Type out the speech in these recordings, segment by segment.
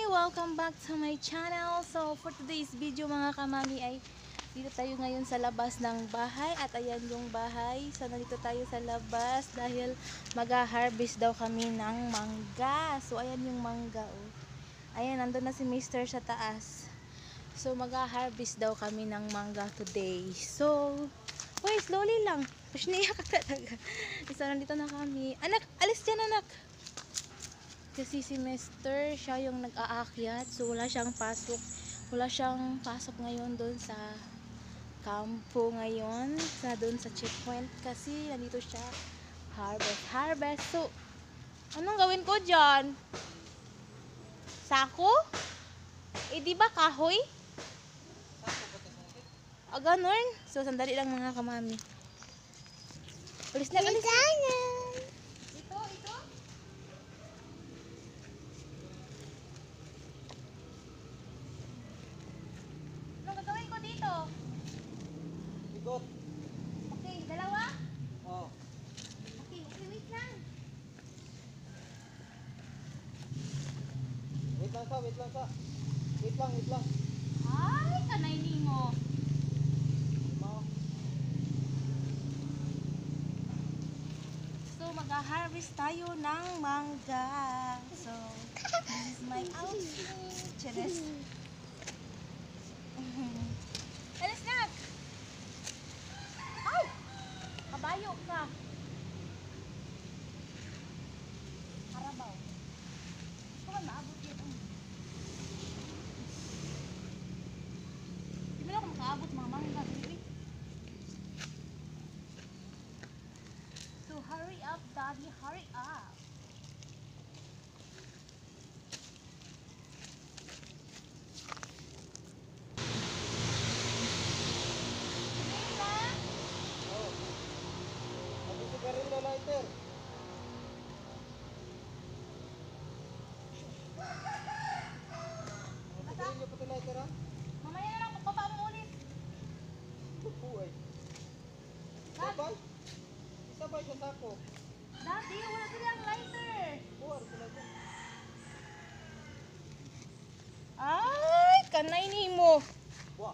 Welcome back to my channel. So for today's video mga kamami ay dito tayo ngayon sa labas ng bahay. At ayan yung bahay. So nandito tayo sa labas dahil mag-harvest daw kami ng mangga. So ayan yung mangga, oh. Ayan, nandun na si Mr. sa taas. So mag-harvest daw kami ng mangga today. So uy, slowly lang. Push niya ka talaga. So nandito na kami. Anak, alis dyan anak. Kasi si Mr. siya yung nag-aakyat. So wala siyang pasok. Wala siyang pasok ngayon doon sa kampo ngayon. Doon sa checkpoint. Kasi nandito siya harvest. So anong gawin ko dyan? Sako? Eh di ba kahoy? O ganun. So sandali lang mga kamami. Alis na, alis na. Ito. Anong gagawin ko dito? Ikot. Okay, dalawa? Oh. Okay, wait lang. Wait lang sa. Wait lang. Ay, kanay nimo. Mau. So, mag-harvest tayo ng mangga. So, this is my outfit. Cheres. Alis na! Ay! Kabayo ka. Karabaw. Ito ka maabot yun. Di ba na ako makaabot mga mangga? Wait. So, hurry up, Daddy. Hurry up. Sige na. Oh. Nandito ka rin na lighter. Nandito rin yung puti lighter ha? Mamaya na lang, pagpapa mo ulit. Tupo eh. Sabay? Sabay sa sako. Daddy, wala silang lighter. Buwar sila dyan. Ay, kanay nimo. Buwa.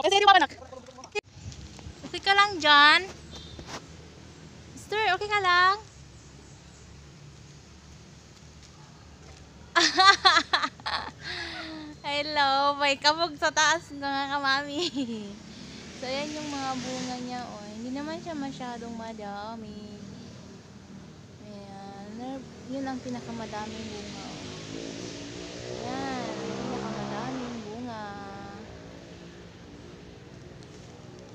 Kasi di ba anak? Okay ka lang dyan? Mister, okay ka lang? Hello, may kabog sa taas mga kamami. So yan yung mga bunga niya, oh. Hindi naman siya masyadong madami. Ayan, yun ang pinakamadaming bunga, oh. Ayan, pinakamadaming bunga.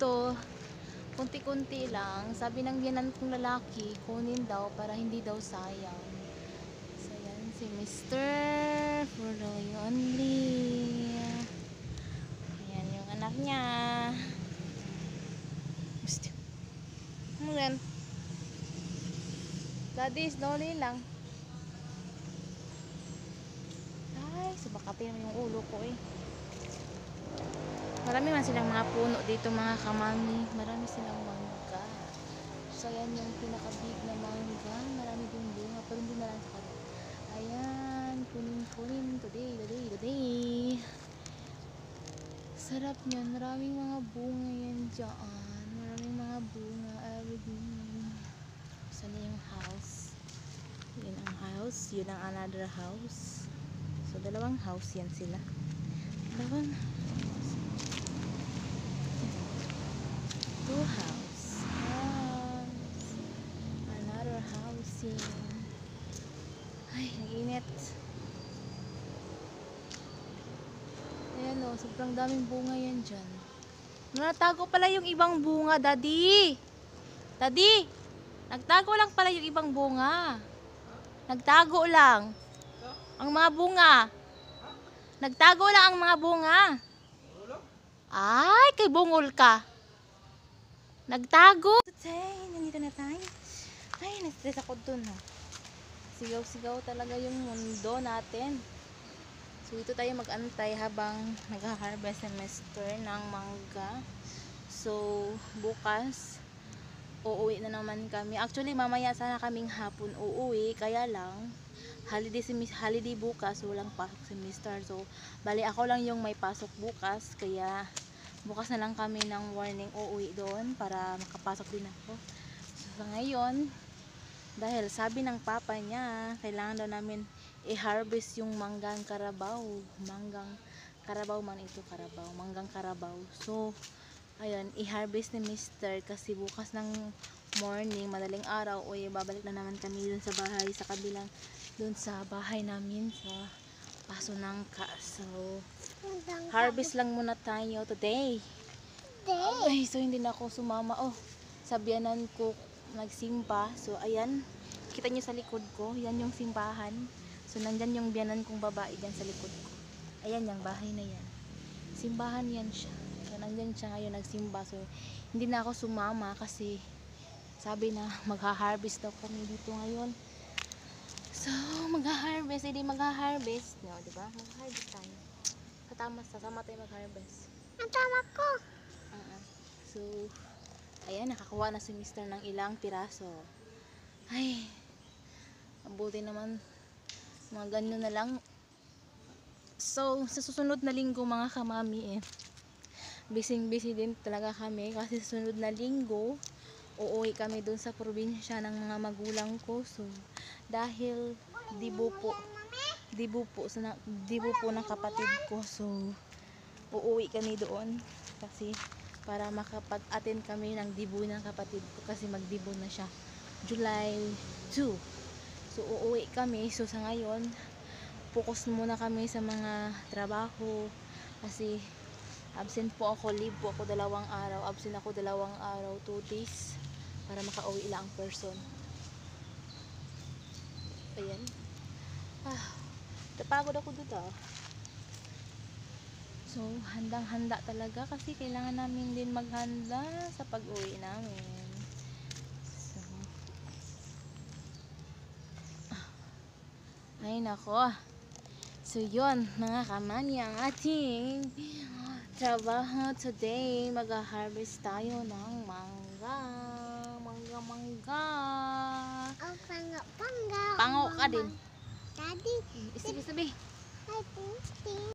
Ito, kunti-kunti lang. Sabi ng biyanan kong lalaki, kunin daw para hindi daw sayang. So yan si Mr. For the only. Ayan yung anak niya. Ano yan? Daddy, slowly lang. Ay, subakapin naman yung ulo ko eh. Marami man silang mga puno dito mga kamami. Marami silang mangga. So, ayan yung pinaka-big na mangga. Marami din bunga. Pero hindi na lang sa kanila. Ayan. sarap niyan. Maraming mga bunga yan dyan. Maraming mga bunga everything. Saan yung house? Yun ang house. Yun ang another house. So, dalawang house yan sila. Dalawang house. Two house. Another housing. Ay, nag-init. Ayan o, sobrang daming bunga yan dyan. Natago pala yung ibang bunga, Daddy. Daddy, nagtago lang pala yung ibang bunga. Nagtago lang. Ang mga bunga. Nagtago lang ang mga bunga. Ay, kay bungol ka. Nagtago. Today, nandito na tayo. Ay, na-stress ako dun. Ha. Sigaw-sigaw talaga yung mundo natin. So, dito tayo mag-antay habang nag-harvest semester ng mangga. So, bukas, uuwi na naman kami. Actually, mamaya sana kaming hapon uuwi. Kaya lang, holiday bukas, walang pasok semester. So, bali ako lang yung may pasok bukas. Kaya, bukas na lang kami ng warning uuwi doon para makapasok din ako. So, ngayon, dahil sabi ng papa niya, kailangan daw namin i-harvest yung manggang Carabao. Manggang Carabao man ito, Carabao. Manggang Carabao. So, ayun, i-harvest ni Mr. kasi bukas ng morning, madaling araw, o babalik na naman kami dun sa bahay, sa kabilang, dun sa bahay namin, sa Paso Nangka. So, harvest lang muna tayo today. Okay, so hindi na ako sumama. Oh, sa biyanan ko nagsimba. So, ayan. Kita nyo sa likod ko. Yan yung simbahan. So, nandyan yung biyanan kong babae dyan sa likod ko. Ayan, yung bahay na yan. Simbahan yan siya. So, nandyan siya ngayon nagsimba. So, hindi na ako sumama kasi sabi na magha-harvest daw kami dito ngayon. So, magha-harvest. Hindi magha-harvest. No, diba? Magha-harvest tayo. Sasama tayo mag-harvest. Ang tama ko. So, ayan, nakakuha na si Mr. ng ilang piraso. Ay, mabuti naman. Mga ganyan na lang. So, sa susunod na linggo mga kamami busy din talaga kami kasi sa susunod na linggo uuwi kami dun sa probinsya ng mga magulang ko. So, dahil dibo po ng kapatid ko. So, uuwi kami doon kasi para makapag-attend kami ng dibo ng kapatid ko kasi magdibo na siya July 2. So, uuwi kami. So, sa ngayon, focus muna kami sa mga trabaho. Kasi, absent po ako. Leave po ako 2 araw. Absent ako 2 araw, 2 days. Para makauwi lang ang person. Ayan. Napagod ako dito. So, handang-handa talaga. Kasi, kailangan namin din maghanda sa pag-uwi namin. Ay nako. So yun mga kamani ang ating trabaho today. Mag-harvest tayo ng mangga. Mangga. Ang panga. Pango ka din. Daddy. Sabi.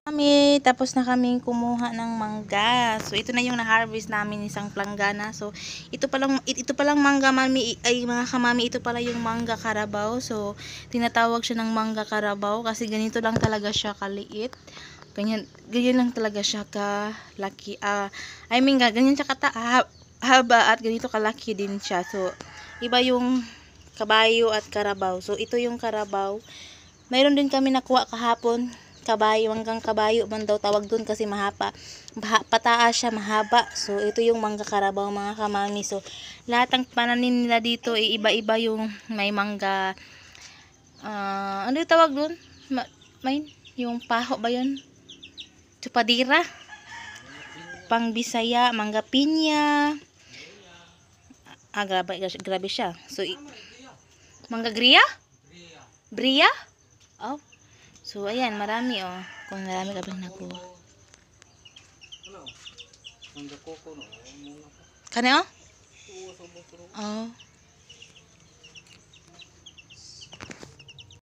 Kami, tapos na kaming kumuha ng mangga. So ito na yung na-harvest namin, isang planggana. So ito palang mangga mami, ay mga kamami, ito pala yung mangga Carabao. So tinatawag siya ng mangga Carabao kasi ganito lang talaga siya kaliit. Ganyan lang talaga siya kalaki. Ganyan siya haba at ganito kalaki din siya. So iba yung kabayo at Carabao. So ito yung Carabao. Mayroon din kami nakuha kahapon. Kabayo, manggang kabayo man daw tawag dun kasi pataas siya, mahaba. So ito yung mangga Carabao mga kamami. So lahat ng pananim nila dito ay iba-iba. Yung may mangga ano yung tawag dun? Yung paho ba yun? Chupadira, pang Bisaya, mangga pinya. Grabe siya. So mangga Gria? Bria? Oh. So, ayan, marami oh. Kung marami ka bang nakuha. Kani oh? Oh.